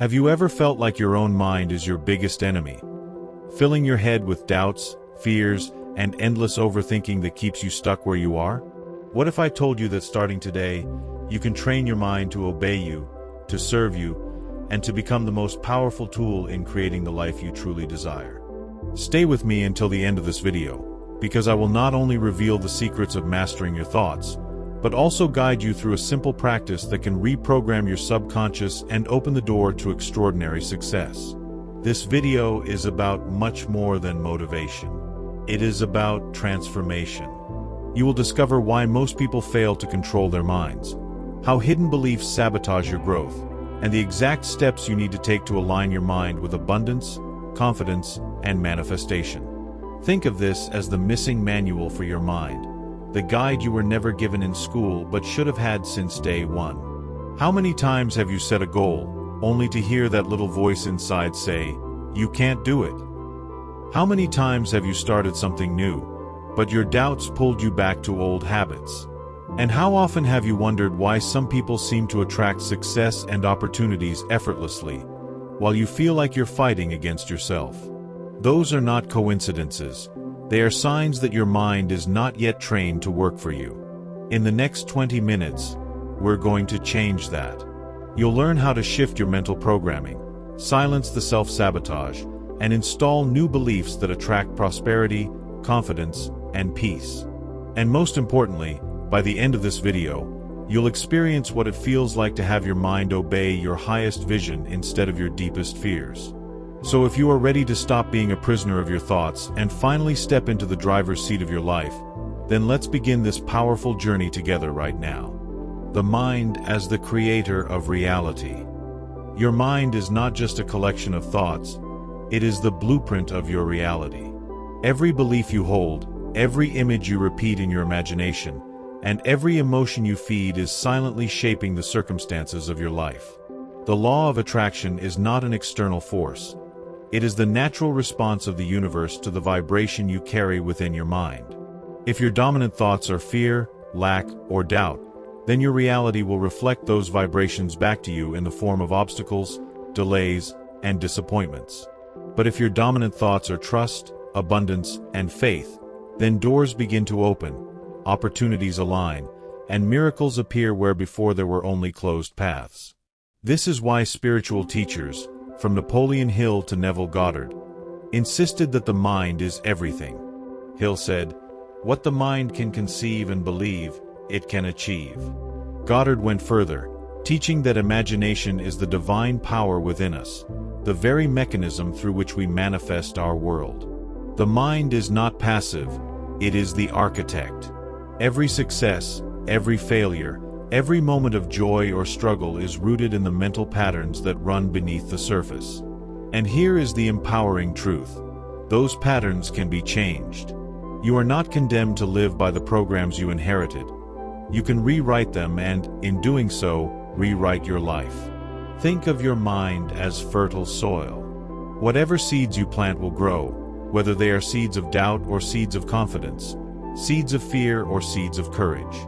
Have you ever felt like your own mind is your biggest enemy, filling your head with doubts, fears, and endless overthinking that keeps you stuck where you are? What if I told you that starting today, you can train your mind to obey you, to serve you, and to become the most powerful tool in creating the life you truly desire? Stay with me until the end of this video, because I will not only reveal the secrets of mastering your thoughts, but also guide you through a simple practice that can reprogram your subconscious and open the door to extraordinary success. This video is about much more than motivation. It is about transformation. You will discover why most people fail to control their minds, how hidden beliefs sabotage your growth, and the exact steps you need to take to align your mind with abundance, confidence, and manifestation. Think of this as the missing manual for your mind, the guide you were never given in school but should have had since day one. How many times have you set a goal, only to hear that little voice inside say, "You can't do it"? How many times have you started something new, but your doubts pulled you back to old habits? And how often have you wondered why some people seem to attract success and opportunities effortlessly, while you feel like you're fighting against yourself? Those are not coincidences. They are signs that your mind is not yet trained to work for you. In the next 20 minutes, we're going to change that. You'll learn how to shift your mental programming, silence the self-sabotage, and install new beliefs that attract prosperity, confidence, and peace. And most importantly, by the end of this video, you'll experience what it feels like to have your mind obey your highest vision instead of your deepest fears. So if you are ready to stop being a prisoner of your thoughts and finally step into the driver's seat of your life, then let's begin this powerful journey together right now. The mind as the creator of reality. Your mind is not just a collection of thoughts, it is the blueprint of your reality. Every belief you hold, every image you repeat in your imagination, and every emotion you feed is silently shaping the circumstances of your life. The law of attraction is not an external force. It is the natural response of the universe to the vibration you carry within your mind. If your dominant thoughts are fear, lack, or doubt, then your reality will reflect those vibrations back to you in the form of obstacles, delays, and disappointments. But if your dominant thoughts are trust, abundance, and faith, then doors begin to open, opportunities align, and miracles appear where before there were only closed paths. This is why spiritual teachers, from Napoleon Hill to Neville Goddard, insisted that the mind is everything. Hill said, "What the mind can conceive and believe, it can achieve." Goddard went further, teaching that imagination is the divine power within us, the very mechanism through which we manifest our world. The mind is not passive, it is the architect. Every success, every failure, every moment of joy or struggle is rooted in the mental patterns that run beneath the surface. And here is the empowering truth. Those patterns can be changed. You are not condemned to live by the programs you inherited. You can rewrite them and, in doing so, rewrite your life. Think of your mind as fertile soil. Whatever seeds you plant will grow, whether they are seeds of doubt or seeds of confidence, seeds of fear or seeds of courage.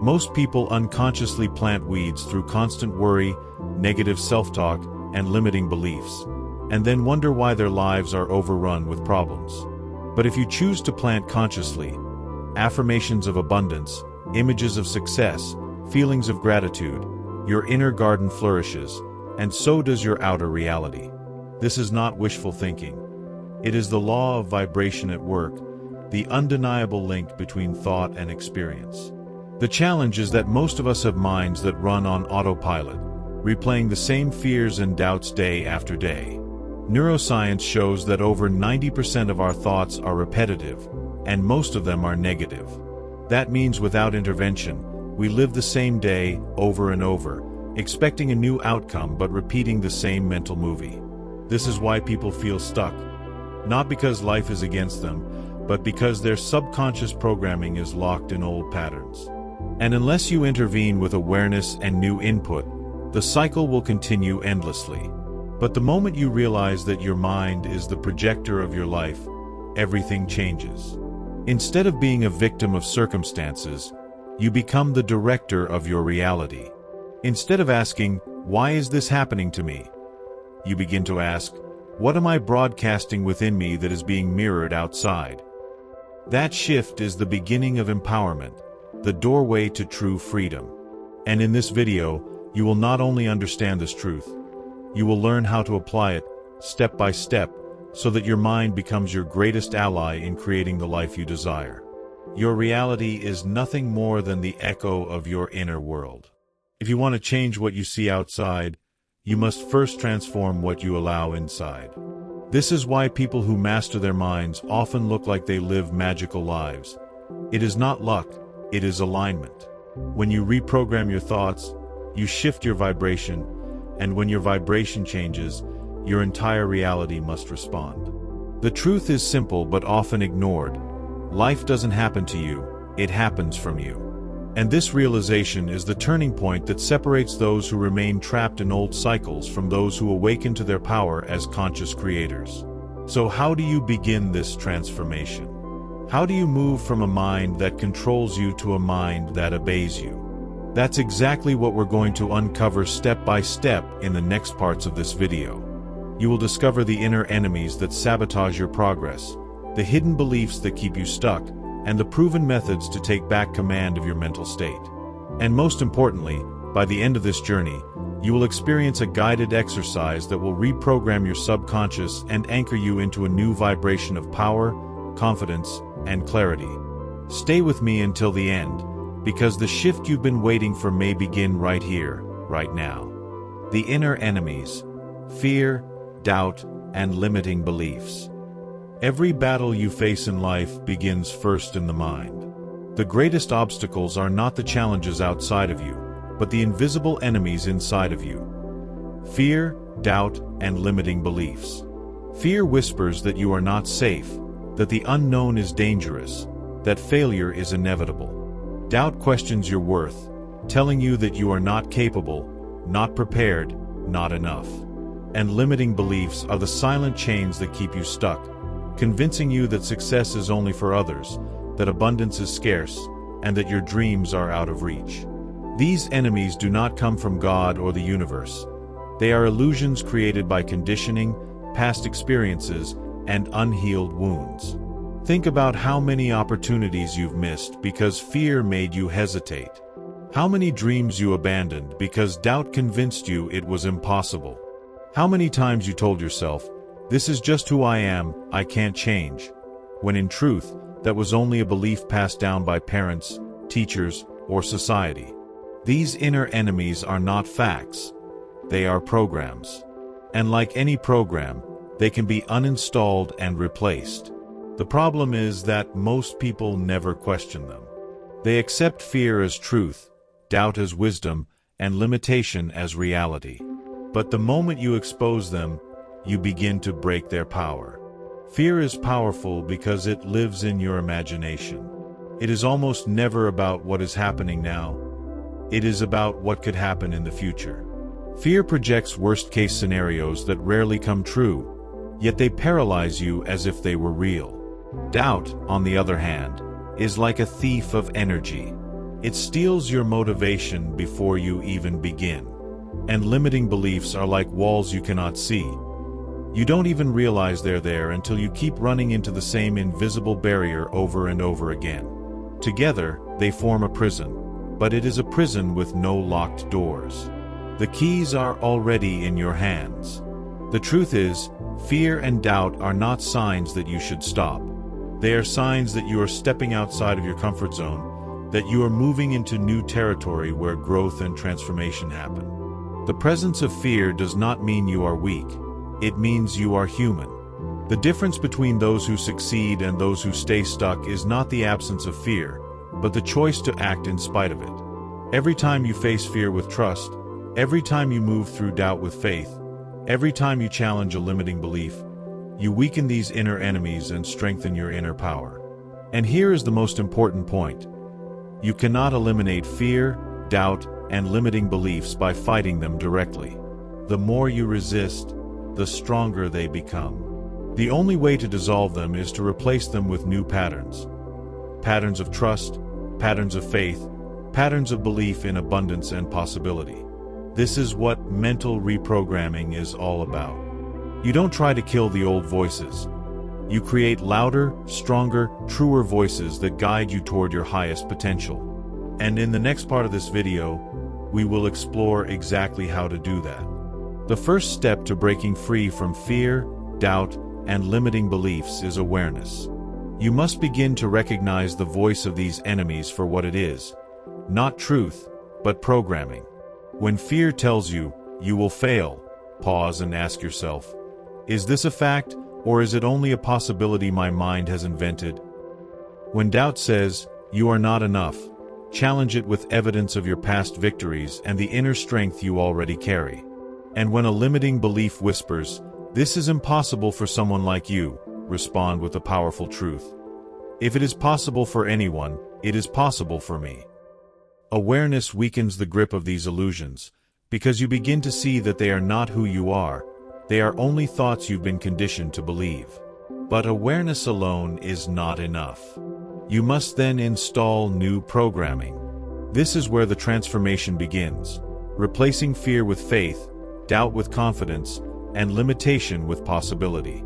Most people unconsciously plant weeds through constant worry, negative self-talk, and limiting beliefs, and then wonder why their lives are overrun with problems. But if you choose to plant consciously, affirmations of abundance, images of success, feelings of gratitude, your inner garden flourishes, and so does your outer reality. This is not wishful thinking. It is the law of vibration at work, the undeniable link between thought and experience. The challenge is that most of us have minds that run on autopilot, replaying the same fears and doubts day after day. Neuroscience shows that over 90% of our thoughts are repetitive, and most of them are negative. That means without intervention, we live the same day over and over, expecting a new outcome but repeating the same mental movie. This is why people feel stuck, not because life is against them, but because their subconscious programming is locked in old patterns. And unless you intervene with awareness and new input, the cycle will continue endlessly. But the moment you realize that your mind is the projector of your life, everything changes. Instead of being a victim of circumstances, you become the director of your reality. Instead of asking, "Why is this happening to me?" you begin to ask, what am I broadcasting within me that is being mirrored outside? That shift is the beginning of empowerment, the doorway to true freedom. And in this video, you will not only understand this truth, you will learn how to apply it, step by step, so that your mind becomes your greatest ally in creating the life you desire. Your reality is nothing more than the echo of your inner world. If you want to change what you see outside, you must first transform what you allow inside. This is why people who master their minds often look like they live magical lives. It is not luck, it is alignment. When you reprogram your thoughts, you shift your vibration, and when your vibration changes, your entire reality must respond. The truth is simple but often ignored. Life doesn't happen to you, it happens from you. And this realization is the turning point that separates those who remain trapped in old cycles from those who awaken to their power as conscious creators. So how do you begin this transformation? How do you move from a mind that controls you to a mind that obeys you? That's exactly what we're going to uncover step by step in the next parts of this video. You will discover the inner enemies that sabotage your progress, the hidden beliefs that keep you stuck, and the proven methods to take back command of your mental state. And most importantly, by the end of this journey, you will experience a guided exercise that will reprogram your subconscious and anchor you into a new vibration of power, confidence, and clarity. Stay with me until the end, because the shift you've been waiting for may begin right here, right now. The inner enemies: fear, doubt, and limiting beliefs. Every battle you face in life begins first in the mind. The greatest obstacles are not the challenges outside of you, but the invisible enemies inside of you. Fear, doubt, and limiting beliefs. Fear whispers that you are not safe, that the unknown is dangerous, that failure is inevitable. Doubt questions your worth, telling you that you are not capable, not prepared, not enough. And limiting beliefs are the silent chains that keep you stuck, convincing you that success is only for others, that abundance is scarce, and that your dreams are out of reach. These enemies do not come from God or the universe. They are illusions created by conditioning, past experiences, and unhealed wounds. Think about how many opportunities you've missed because fear made you hesitate. How many dreams you abandoned because doubt convinced you it was impossible. How many times you told yourself, "This is just who I am, I can't change," when in truth, that was only a belief passed down by parents, teachers, or society. These inner enemies are not facts. They are programs. And like any program, they can be uninstalled and replaced. The problem is that most people never question them. They accept fear as truth, doubt as wisdom, and limitation as reality. But the moment you expose them, you begin to break their power. Fear is powerful because it lives in your imagination. It is almost never about what is happening now. It is about what could happen in the future. Fear projects worst-case scenarios that rarely come true, yet they paralyze you as if they were real. Doubt, on the other hand, is like a thief of energy. It steals your motivation before you even begin. And limiting beliefs are like walls you cannot see. You don't even realize they're there until you keep running into the same invisible barrier over and over again. Together, they form a prison, but it is a prison with no locked doors. The keys are already in your hands. The truth is, fear and doubt are not signs that you should stop. They are signs that you are stepping outside of your comfort zone, that you are moving into new territory where growth and transformation happen. The presence of fear does not mean you are weak. It means you are human. The difference between those who succeed and those who stay stuck is not the absence of fear, but the choice to act in spite of it. Every time you face fear with trust, every time you move through doubt with faith, every time you challenge a limiting belief, you weaken these inner enemies and strengthen your inner power. And here is the most important point. You cannot eliminate fear, doubt, and limiting beliefs by fighting them directly. The more you resist, the stronger they become. The only way to dissolve them is to replace them with new patterns. Patterns of trust, patterns of faith, patterns of belief in abundance and possibility. This is what mental reprogramming is all about. You don't try to kill the old voices. You create louder, stronger, truer voices that guide you toward your highest potential. And in the next part of this video, we will explore exactly how to do that. The first step to breaking free from fear, doubt, and limiting beliefs is awareness. You must begin to recognize the voice of these enemies for what it is. Not truth, but programming. When fear tells you, you will fail, pause and ask yourself, is this a fact, or is it only a possibility my mind has invented? When doubt says, you are not enough, challenge it with evidence of your past victories and the inner strength you already carry. And when a limiting belief whispers, this is impossible for someone like you, respond with a powerful truth. If it is possible for anyone, it is possible for me. Awareness weakens the grip of these illusions, because you begin to see that they are not who you are. They are only thoughts you've been conditioned to believe. But awareness alone is not enough. You must then install new programming. This is where the transformation begins, replacing fear with faith, doubt with confidence, and limitation with possibility.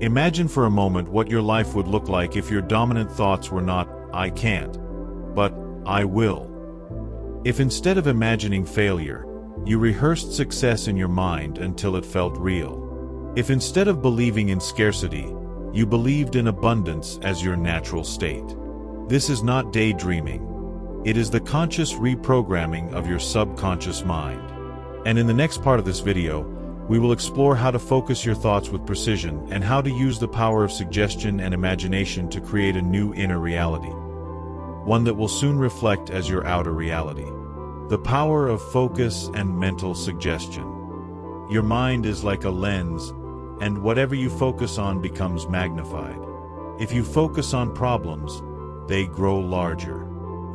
Imagine for a moment what your life would look like if your dominant thoughts were not, I can't, but I will. If instead of imagining failure, you rehearsed success in your mind until it felt real. If instead of believing in scarcity, you believed in abundance as your natural state. This is not daydreaming. It is the conscious reprogramming of your subconscious mind. And in the next part of this video, we will explore how to focus your thoughts with precision and how to use the power of suggestion and imagination to create a new inner reality. One that will soon reflect as your outer reality. The power of focus and mental suggestion. Your mind is like a lens, and whatever you focus on becomes magnified. If you focus on problems, they grow larger.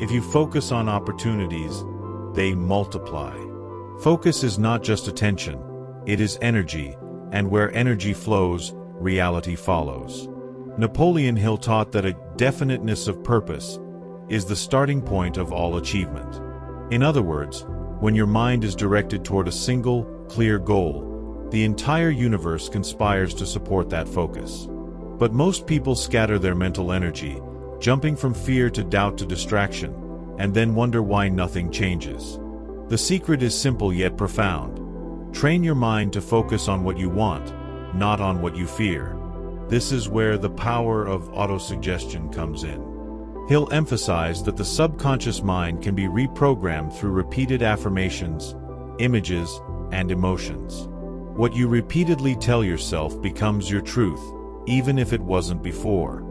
If you focus on opportunities, they multiply. Focus is not just attention, it is energy, and where energy flows, reality follows. Napoleon Hill taught that a definiteness of purpose is the starting point of all achievement. In other words, when your mind is directed toward a single, clear goal, the entire universe conspires to support that focus. But most people scatter their mental energy, jumping from fear to doubt to distraction, and then wonder why nothing changes. The secret is simple yet profound. Train your mind to focus on what you want, not on what you fear. This is where the power of autosuggestion comes in. Hill emphasized that the subconscious mind can be reprogrammed through repeated affirmations, images, and emotions. What you repeatedly tell yourself becomes your truth, even if it wasn't before.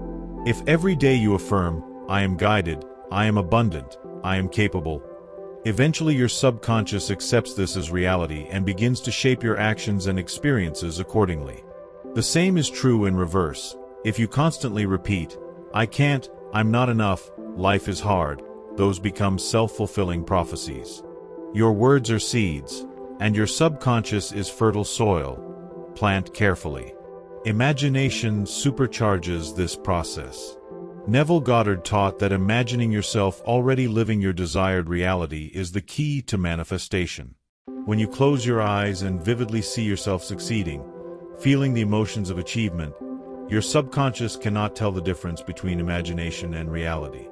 If every day you affirm, I am guided, I am abundant, I am capable, eventually your subconscious accepts this as reality and begins to shape your actions and experiences accordingly. The same is true in reverse. If you constantly repeat, I can't, I'm not enough, life is hard, those become self-fulfilling prophecies. Your words are seeds, and your subconscious is fertile soil. Plant carefully. Imagination supercharges this process. Neville Goddard taught that imagining yourself already living your desired reality is the key to manifestation. When you close your eyes and vividly see yourself succeeding, feeling the emotions of achievement, your subconscious cannot tell the difference between imagination and reality.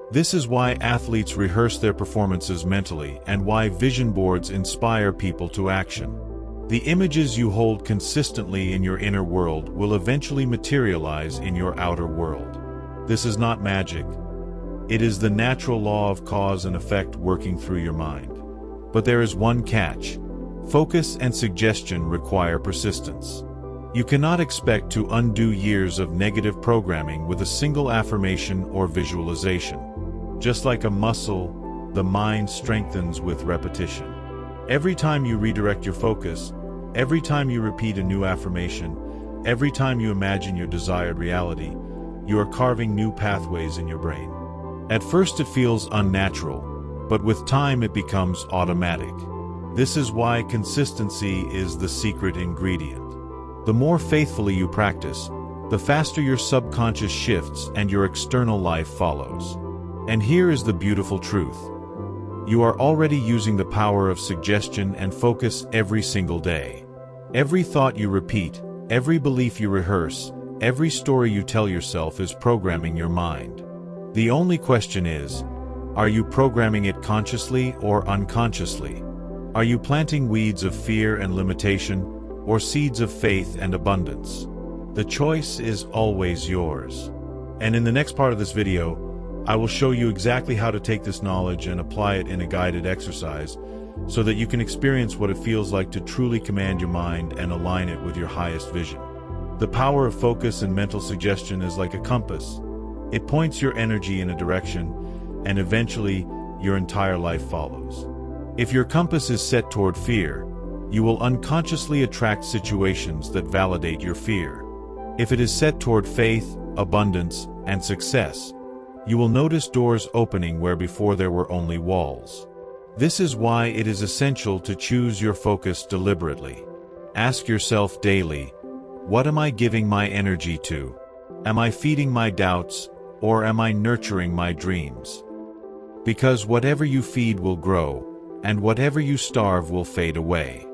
This is why athletes rehearse their performances mentally and why vision boards inspire people to action. The images you hold consistently in your inner world will eventually materialize in your outer world. This is not magic. It is the natural law of cause and effect working through your mind. But there is one catch. Focus and suggestion require persistence. You cannot expect to undo years of negative programming with a single affirmation or visualization. Just like a muscle, the mind strengthens with repetition. Every time you redirect your focus, every time you repeat a new affirmation, every time you imagine your desired reality, you are carving new pathways in your brain. At first it feels unnatural, but with time it becomes automatic. This is why consistency is the secret ingredient. The more faithfully you practice, the faster your subconscious shifts and your external life follows. And here is the beautiful truth. You are already using the power of suggestion and focus every single day. Every thought you repeat, every belief you rehearse, every story you tell yourself is programming your mind. The only question is, are you programming it consciously or unconsciously? Are you planting weeds of fear and limitation, or seeds of faith and abundance? The choice is always yours. And in the next part of this video, I will show you exactly how to take this knowledge and apply it in a guided exercise so that you can experience what it feels like to truly command your mind and align it with your highest vision. The power of focus and mental suggestion is like a compass. It points your energy in a direction, and eventually, your entire life follows. If your compass is set toward fear, you will unconsciously attract situations that validate your fear. If it is set toward faith, abundance, and success, you will notice doors opening where before there were only walls. This is why it is essential to choose your focus deliberately. Ask yourself daily, what am I giving my energy to? Am I feeding my doubts, or am I nurturing my dreams? Because whatever you feed will grow, and whatever you starve will fade away.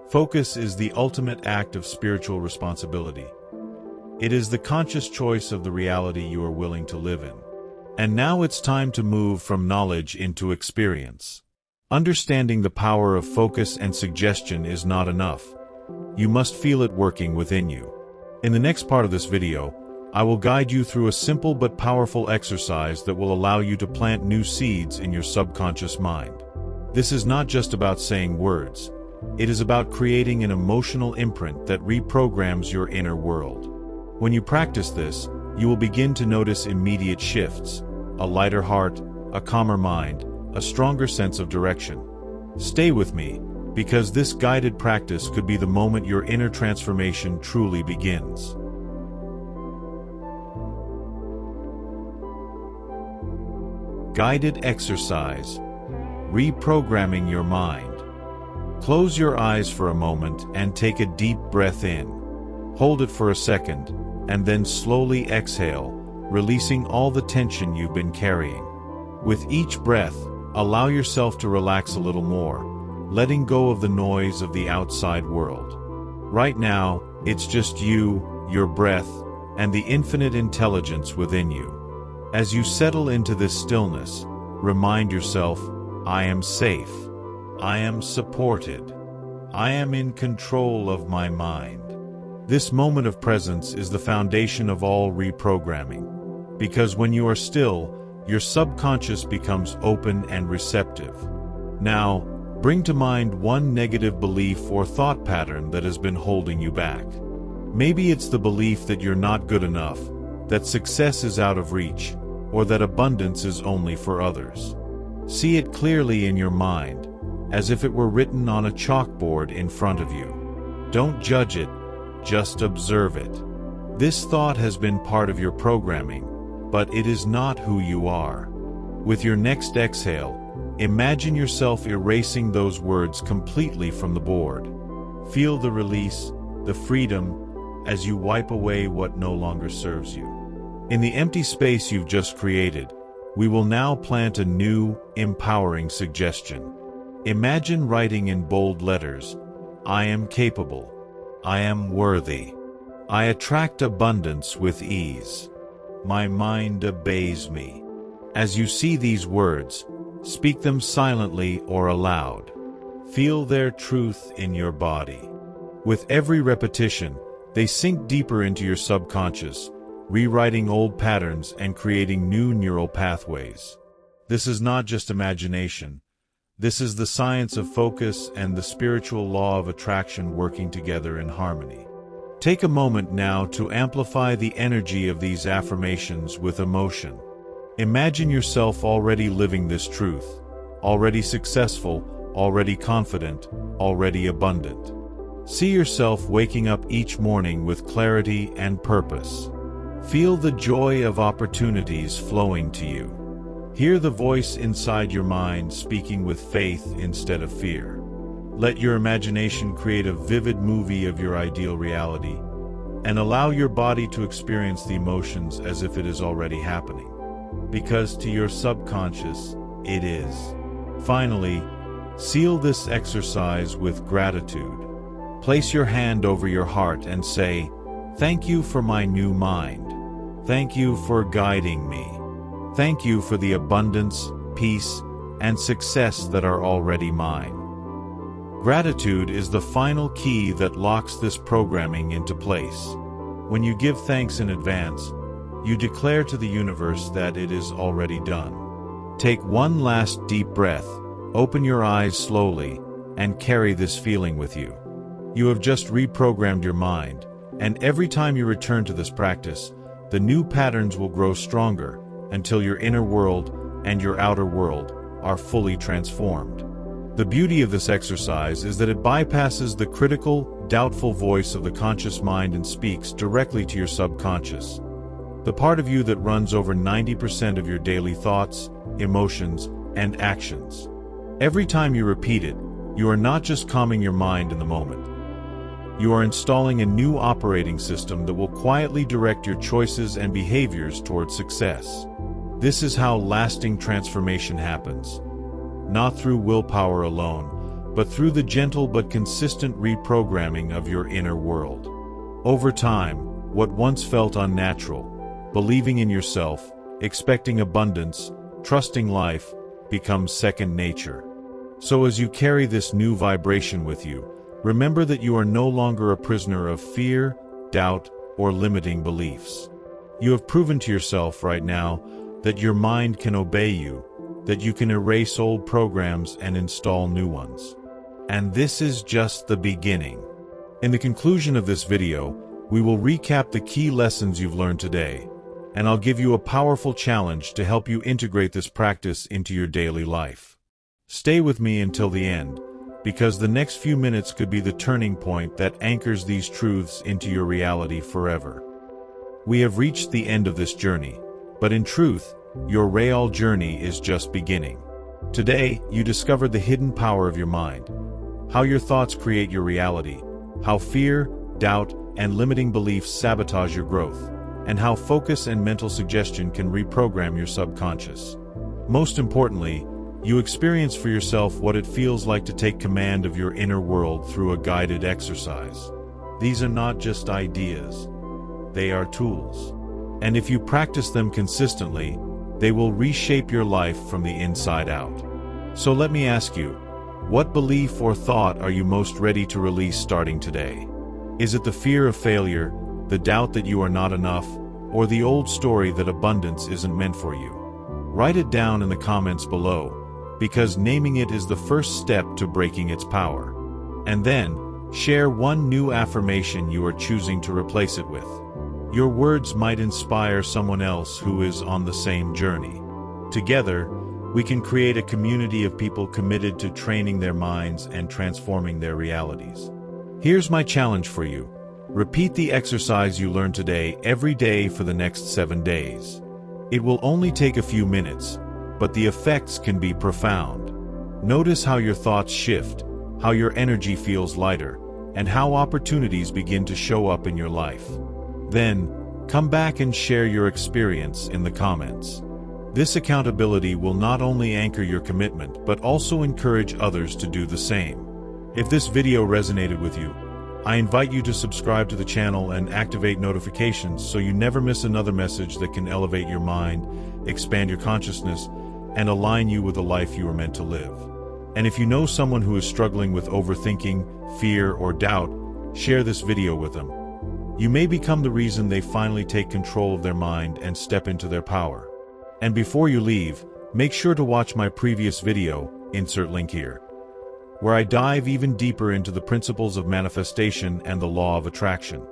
Focus is the ultimate act of spiritual responsibility. It is the conscious choice of the reality you are willing to live in. And now it's time to move from knowledge into experience. Understanding the power of focus and suggestion is not enough. You must feel it working within you. In the next part of this video, I will guide you through a simple but powerful exercise that will allow you to plant new seeds in your subconscious mind. This is not just about saying words. It is about creating an emotional imprint that reprograms your inner world. When you practice this, you will begin to notice immediate shifts, a lighter heart, a calmer mind, a stronger sense of direction. Stay with me, because this guided practice could be the moment your inner transformation truly begins. Guided exercise. Reprogramming your mind. Close your eyes for a moment and take a deep breath in. Hold it for a second, and then slowly exhale, releasing all the tension you've been carrying. With each breath, allow yourself to relax a little more, letting go of the noise of the outside world. Right now, it's just you, your breath, and the infinite intelligence within you. As you settle into this stillness, remind yourself, I am safe. I am supported. I am in control of my mind. This moment of presence is the foundation of all reprogramming, because when you are still, your subconscious becomes open and receptive. Now, bring to mind one negative belief or thought pattern that has been holding you back. Maybe it's the belief that you're not good enough, that success is out of reach, or that abundance is only for others. See it clearly in your mind, as if it were written on a chalkboard in front of you. Don't judge it, just observe it. This thought has been part of your programming, but it is not who you are. With your next exhale, imagine yourself erasing those words completely from the board. Feel the release, the freedom, as you wipe away what no longer serves you. In the empty space you've just created, we will now plant a new, empowering suggestion. Imagine writing in bold letters, I am capable. I am worthy. I attract abundance with ease. My mind obeys me. As you see these words, speak them silently or aloud. Feel their truth in your body. With every repetition, they sink deeper into your subconscious, rewriting old patterns and creating new neural pathways. This is not just imagination. This is the science of focus and the spiritual law of attraction working together in harmony. Take a moment now to amplify the energy of these affirmations with emotion. Imagine yourself already living this truth, already successful, already confident, already abundant. See yourself waking up each morning with clarity and purpose. Feel the joy of opportunities flowing to you. Hear the voice inside your mind speaking with faith instead of fear. Let your imagination create a vivid movie of your ideal reality, and allow your body to experience the emotions as if it is already happening. Because to your subconscious, it is. Finally, seal this exercise with gratitude. Place your hand over your heart and say, "Thank you for my new mind. Thank you for guiding me. Thank you for the abundance, peace, and success that are already mine." Gratitude is the final key that locks this programming into place. When you give thanks in advance, you declare to the universe that it is already done. Take one last deep breath, open your eyes slowly, and carry this feeling with you. You have just reprogrammed your mind, and every time you return to this practice, the new patterns will grow stronger until your inner world and your outer world are fully transformed. The beauty of this exercise is that it bypasses the critical, doubtful voice of the conscious mind and speaks directly to your subconscious, the part of you that runs over 90% of your daily thoughts, emotions, and actions. Every time you repeat it, you are not just calming your mind in the moment. You are installing a new operating system that will quietly direct your choices and behaviors towards success. This is how lasting transformation happens. Not through willpower alone, but through the gentle but consistent reprogramming of your inner world. Over time, what once felt unnatural, believing in yourself, expecting abundance, trusting life, becomes second nature. So as you carry this new vibration with you, remember that you are no longer a prisoner of fear, doubt, or limiting beliefs. You have proven to yourself right now that your mind can obey you, that you can erase old programs and install new ones. And this is just the beginning. In the conclusion of this video, we will recap the key lessons you've learned today, and I'll give you a powerful challenge to help you integrate this practice into your daily life. Stay with me until the end, because the next few minutes could be the turning point that anchors these truths into your reality forever. We have reached the end of this journey, but in truth, your real journey is just beginning. Today, you discovered the hidden power of your mind, how your thoughts create your reality, how fear, doubt, and limiting beliefs sabotage your growth, and how focus and mental suggestion can reprogram your subconscious. Most importantly, you experience for yourself what it feels like to take command of your inner world through a guided exercise. These are not just ideas, they are tools. And if you practice them consistently, they will reshape your life from the inside out. So let me ask you, what belief or thought are you most ready to release starting today? Is it the fear of failure, the doubt that you are not enough, or the old story that abundance isn't meant for you? Write it down in the comments below, because naming it is the first step to breaking its power. And then, share one new affirmation you are choosing to replace it with. Your words might inspire someone else who is on the same journey. Together, we can create a community of people committed to training their minds and transforming their realities. Here's my challenge for you. Repeat the exercise you learned today every day for the next 7 days. It will only take a few minutes, but the effects can be profound. Notice how your thoughts shift, how your energy feels lighter, and how opportunities begin to show up in your life. Then, come back and share your experience in the comments. This accountability will not only anchor your commitment, but also encourage others to do the same. If this video resonated with you, I invite you to subscribe to the channel and activate notifications so you never miss another message that can elevate your mind, expand your consciousness, and align you with the life you are meant to live. And if you know someone who is struggling with overthinking, fear, or doubt, share this video with them. You may become the reason they finally take control of their mind and step into their power. And before you leave, make sure to watch my previous video, insert link here, where I dive even deeper into the principles of manifestation and the law of attraction.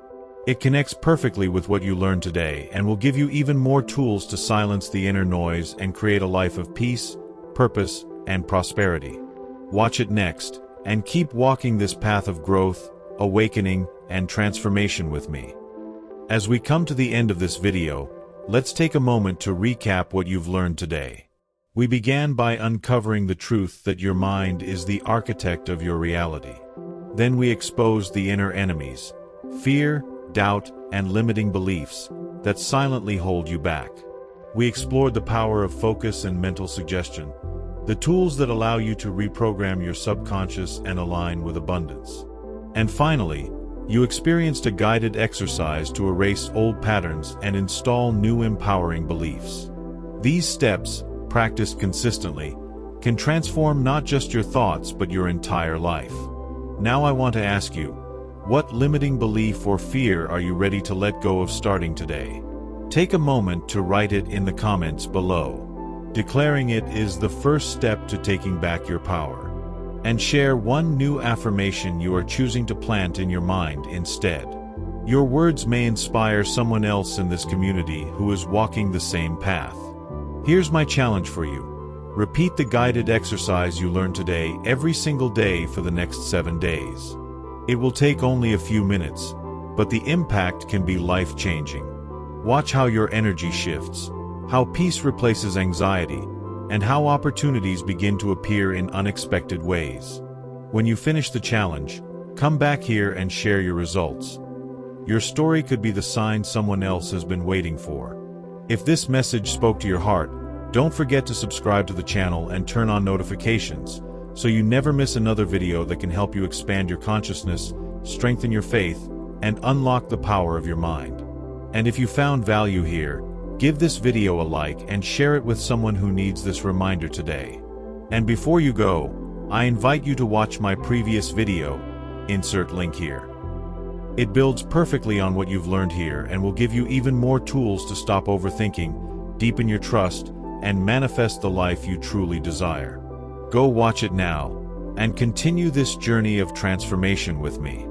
It connects perfectly with what you learned today and will give you even more tools to silence the inner noise and create a life of peace, purpose, and prosperity. Watch it next, and keep walking this path of growth, awakening, and transformation with me. As we come to the end of this video, let's take a moment to recap what you've learned today. We began by uncovering the truth that your mind is the architect of your reality. Then we exposed the inner enemies, fear, doubt, and limiting beliefs that silently hold you back. We explored the power of focus and mental suggestion, The tools that allow you to reprogram your subconscious and align with abundance. And finally, you experienced a guided exercise to erase old patterns and install new empowering beliefs. These steps, practiced consistently, can transform not just your thoughts but your entire life. Now I want to ask you, what limiting belief or fear are you ready to let go of starting today? Take a moment to write it in the comments below. Declaring it is the first step to taking back your power. And share one new affirmation you are choosing to plant in your mind instead. Your words may inspire someone else in this community who is walking the same path. Here's my challenge for you. Repeat the guided exercise you learned today every single day for the next 7 days. It will take only a few minutes, but the impact can be life-changing. Watch how your energy shifts, how peace replaces anxiety, and how opportunities begin to appear in unexpected ways. When you finish the challenge, come back here and share your results. Your story could be the sign someone else has been waiting for. If this message spoke to your heart, don't forget to subscribe to the channel and turn on notifications, so you never miss another video that can help you expand your consciousness, strengthen your faith, and unlock the power of your mind. And if you found value here, give this video a like and share it with someone who needs this reminder today. And before you go, I invite you to watch my previous video, insert link here. It builds perfectly on what you've learned here and will give you even more tools to stop overthinking, deepen your trust, and manifest the life you truly desire. Go watch it now, and continue this journey of transformation with me.